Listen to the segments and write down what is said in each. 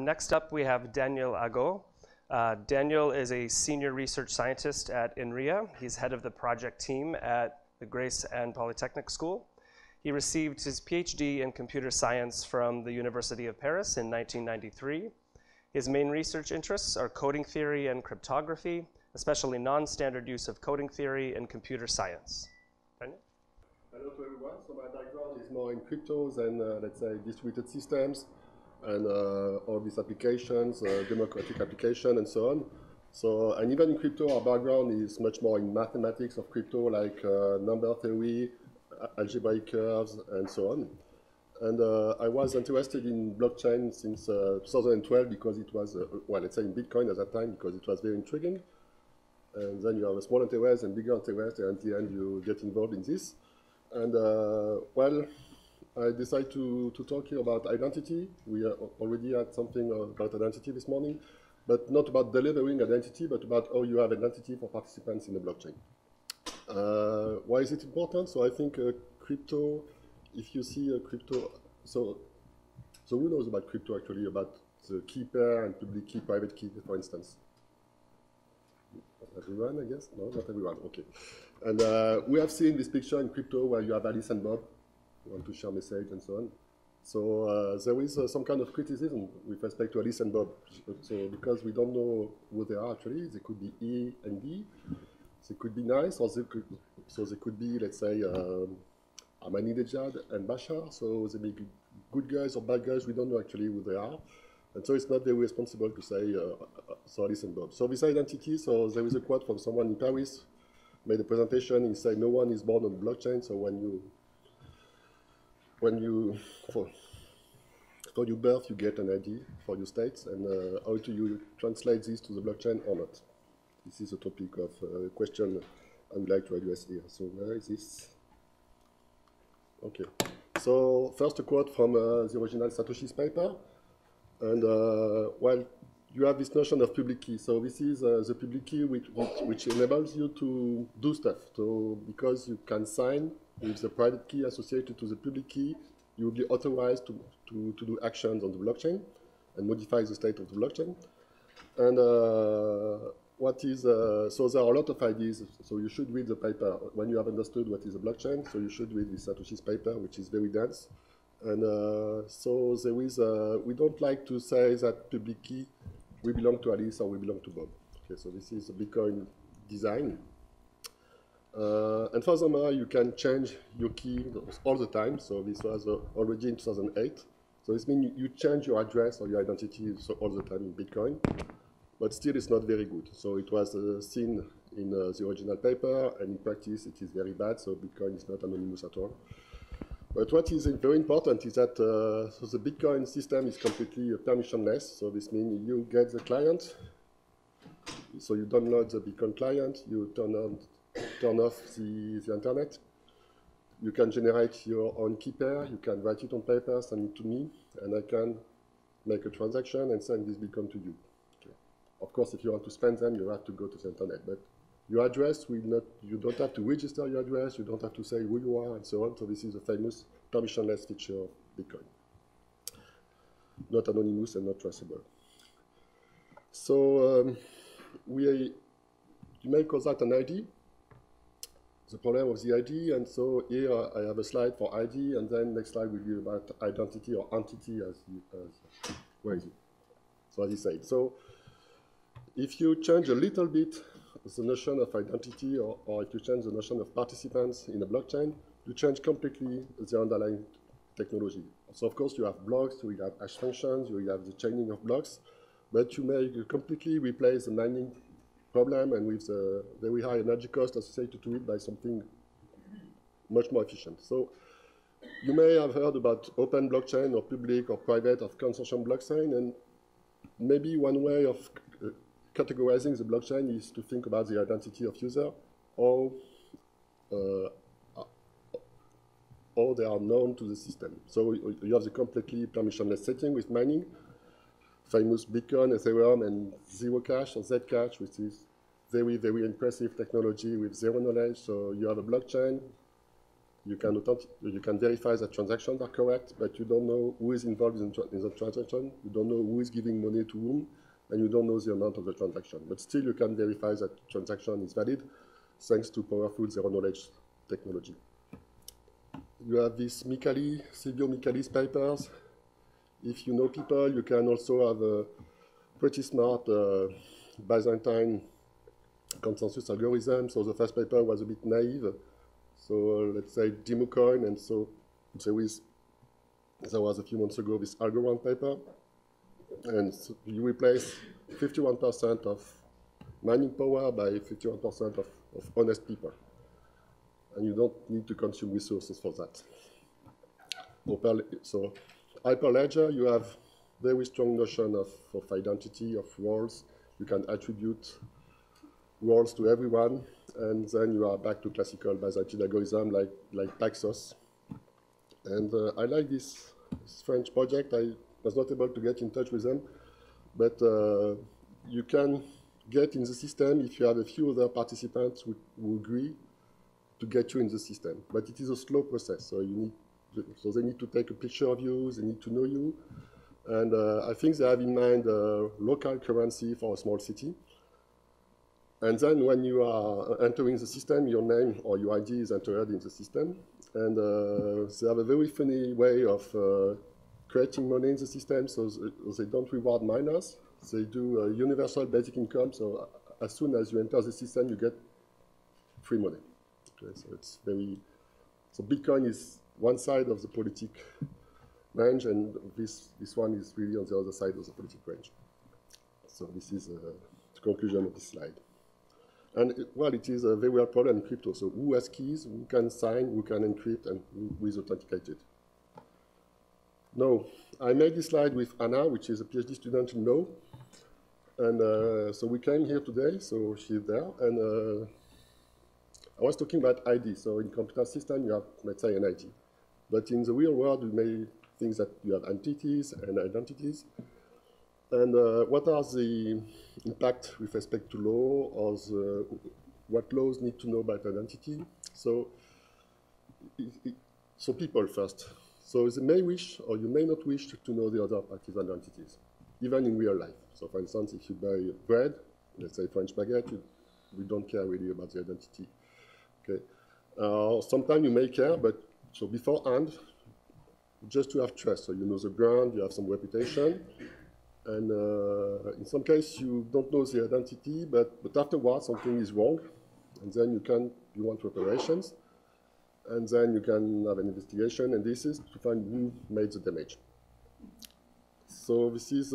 Next up, we have Daniel Ago. Daniel is a senior research scientist at INRIA. He's head of the project team at the Grace Anne Polytechnic School. He received his PhD in computer science from the University of Paris in 1993. His main research interests are coding theory and cryptography, especially non-standard use of coding theory in computer science. Daniel? Hello to everyone. So my background is more in cryptos and let's say distributed systems and all these applications, democratic application and so on. So, and even in crypto, our background is much more in mathematics of crypto, like number theory, algebraic curves, and so on. And I was interested in blockchain since 2012 because it was, well, let's say in Bitcoin at that time, because it was very intriguing. And then you have a small interest and bigger interest, and at the end you get involved in this. And well, I decided to talk here about identity. We already had something about identity this morning, but not about delivering identity, but about how you have identity for participants in the blockchain. Why is it important? So I think crypto, if you see a crypto, so who knows about crypto actually, about the key pair and public key, private key, for instance? Everyone, I guess? No, not everyone, okay. And we have seen this picture in crypto where you have Alice and Bob, who want to share message and so on. So there is some kind of criticism with respect to Alice and Bob. So because we don't know who they are actually, they could be E and B. They could be nice, or they could be, let's say, Ahmadinejad and Bashar. So they may be good guys or bad guys. We don't know actually who they are. And so it's not very responsible to say, so Alice and Bob. So this identity, so there is a quote from someone in Paris, made a presentation, he said, no one is born on blockchain, so for your birth, you get an ID for your states, and how do you translate this to the blockchain or not? This is a topic of question I would like to address here. So where is this? Okay. So first a quote from the original Satoshi's paper. And well, you have this notion of public key. So this is the public key which enables you to do stuff. So because you can sign with the private key associated to the public key, you will be authorized to do actions on the blockchain and modify the state of the blockchain. And so there are a lot of ideas. So you should read the paper when you have understood what is a blockchain. So you should read this Satoshi's paper, which is very dense. And so there is, we don't like to say that public key, we belong to Alice or we belong to Bob. Okay, so this is a Bitcoin design. And furthermore, you can change your key all the time. So this was already in 2008. So this means you change your address or your identity all the time in Bitcoin. But still, it's not very good. So it was seen in the original paper, and in practice, it is very bad. So Bitcoin is not anonymous at all. But what is very important is that so the Bitcoin system is completely permissionless. So this means you get the client. So you download the Bitcoin client. You turn off the internet. You can generate your own key pair. You can write it on paper, send it to me, and I can make a transaction and send this Bitcoin to you. Okay. Of course, if you want to spend them, you have to go to the internet. But your address will not, you don't have to register your address, you don't have to say who you are, and so on. So this is a famous permissionless feature of Bitcoin. Not anonymous and not traceable. So you may call that an ID. The problem of the ID, and so here I have a slide for ID, and then next slide will be about identity or entity where is it? So as you said. So if you change a little bit the notion of identity, or if you change the notion of participants in a blockchain, you change completely the underlying technology. So of course you have blocks, you have hash functions, you have the chaining of blocks, but you may completely replace the mining problem and with the very high energy cost associated to it by something much more efficient. So you may have heard about open blockchain or public or private or consortium blockchain, and maybe one way of categorizing the blockchain is to think about the identity of user, or they are known to the system. So you have the completely permissionless setting with mining, famous Bitcoin, Ethereum, and Zero Cash or Zcash, which is very, very impressive technology with zero knowledge. So you have a blockchain, you can verify that transactions are correct, but you don't know who is involved in the transaction, you don't know who is giving money to whom, and you don't know the amount of the transaction. But still, you can verify that transaction is valid thanks to powerful zero-knowledge technology. You have these Silvio Micali's papers. If you know people, you can also have a pretty smart Byzantine consensus algorithm. So the first paper was a bit naive. So let's say Democoin, and so there was a few months ago this Algorand paper, and so you replace 51% of mining power by 51% of honest people, and you don't need to consume resources for that. So Hyperledger, you have very strong notion of identity, of roles. You can attribute roles to everyone, and then you are back to classical Byzantine algorithm like Paxos. And I like this French project. I was not able to get in touch with them, but you can get in the system if you have a few other participants who agree to get you in the system. But it is a slow process, so they need to take a picture of you, they need to know you, and I think they have in mind a local currency for a small city. And then when you are entering the system, your name or your ID is entered in the system. And they have a very funny way of creating money in the system, so they don't reward miners. They do a universal basic income, so as soon as you enter the system, you get free money. Okay, so it's very, so Bitcoin is one side of the politic range, and this one is really on the other side of the politic range. So this is the conclusion of this slide. And well, it is a very real problem in crypto. So who has keys, who can sign, who can encrypt, and who is authenticated? Now, I made this slide with Anna, which is a PhD student in law. And so we came here today, so she's there. And I was talking about ID. So in computer system, you have, let's say, an ID. But in the real world, you may think that you have entities and identities. And what are the impact with respect to law, or what laws need to know about identity? So, so people first. So they may wish, or you may not wish, to know the other parties' identities, even in real life. So for instance, if you buy bread, let's say French baguette, we don't care really about the identity. Okay. Sometimes you may care, but so beforehand, just to have trust. So you know the brand, you have some reputation. And in some cases, you don't know the identity, but afterwards, something is wrong. And then you want reparations. And then you can have an investigation, and this is to find who made the damage. So this is,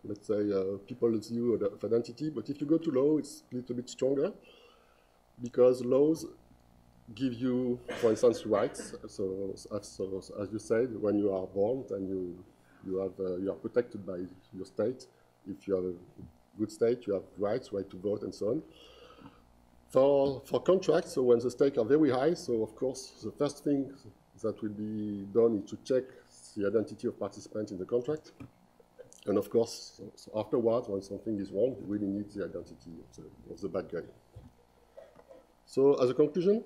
let's say, people's view of identity. But if you go to law, it's a little bit stronger, because laws give you, for instance, rights. So as you said, when you are born, and you are protected by your state. If you have a good state, you have rights, right to vote, and so on. For contracts, so when the stakes are very high, so of course the first thing that will be done is to check the identity of participants in the contract. And of course, so afterwards, when something is wrong, you really need the identity of the bad guy. So as a conclusion,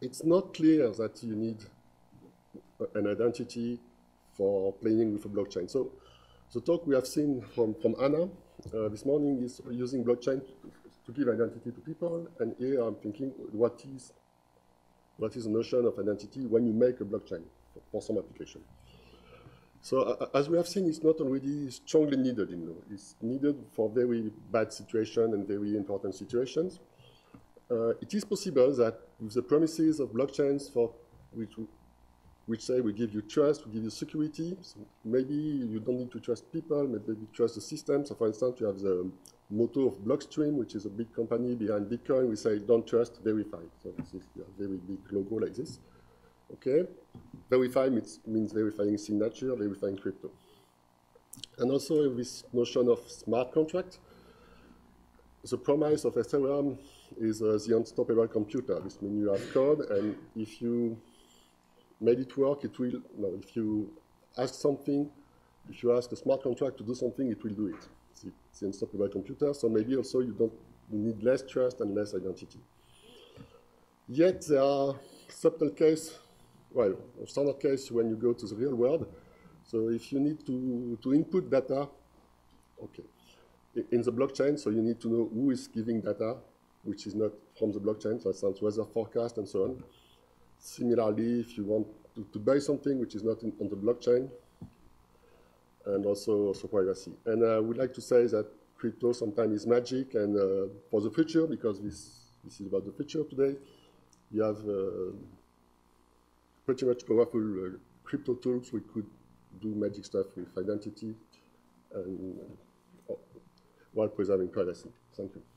it's not clear that you need an identity for playing with a blockchain. So the talk we have seen from Anna this morning is using blockchain to give identity to people. And here I'm thinking, what is the notion of identity when you make a blockchain for some application? So as we have seen, it's not already strongly needed in law. It's needed for very bad situations and very important situations. It is possible that with the premises of blockchains which say we give you trust, we give you security. So maybe you don't need to trust people, maybe you trust the system. So for instance, you have the motto of Blockstream, which is a big company behind Bitcoin. We say, don't trust, verify. So this is a very big logo like this. Okay, verify means verifying signature, verifying crypto. And also this notion of smart contract. The promise of Ethereum is the unstoppable computer. This means you have code, and if you made it work, it will, no, if you ask something, if you ask a smart contract to do something, it will do it. It's the unstoppable computer, so maybe also you need less trust and less identity. Yet there are subtle cases, well, a standard case when you go to the real world. So if you need to input data, okay, in the blockchain, so you need to know who is giving data, which is not from the blockchain, for instance, weather forecast and so on. Similarly, if you want to buy something which is not on the blockchain, and also privacy. And I would like to say that crypto sometimes is magic, and for the future, because this is about the future today, you have pretty much powerful crypto tools which could do magic stuff with identity and while preserving privacy. Thank you.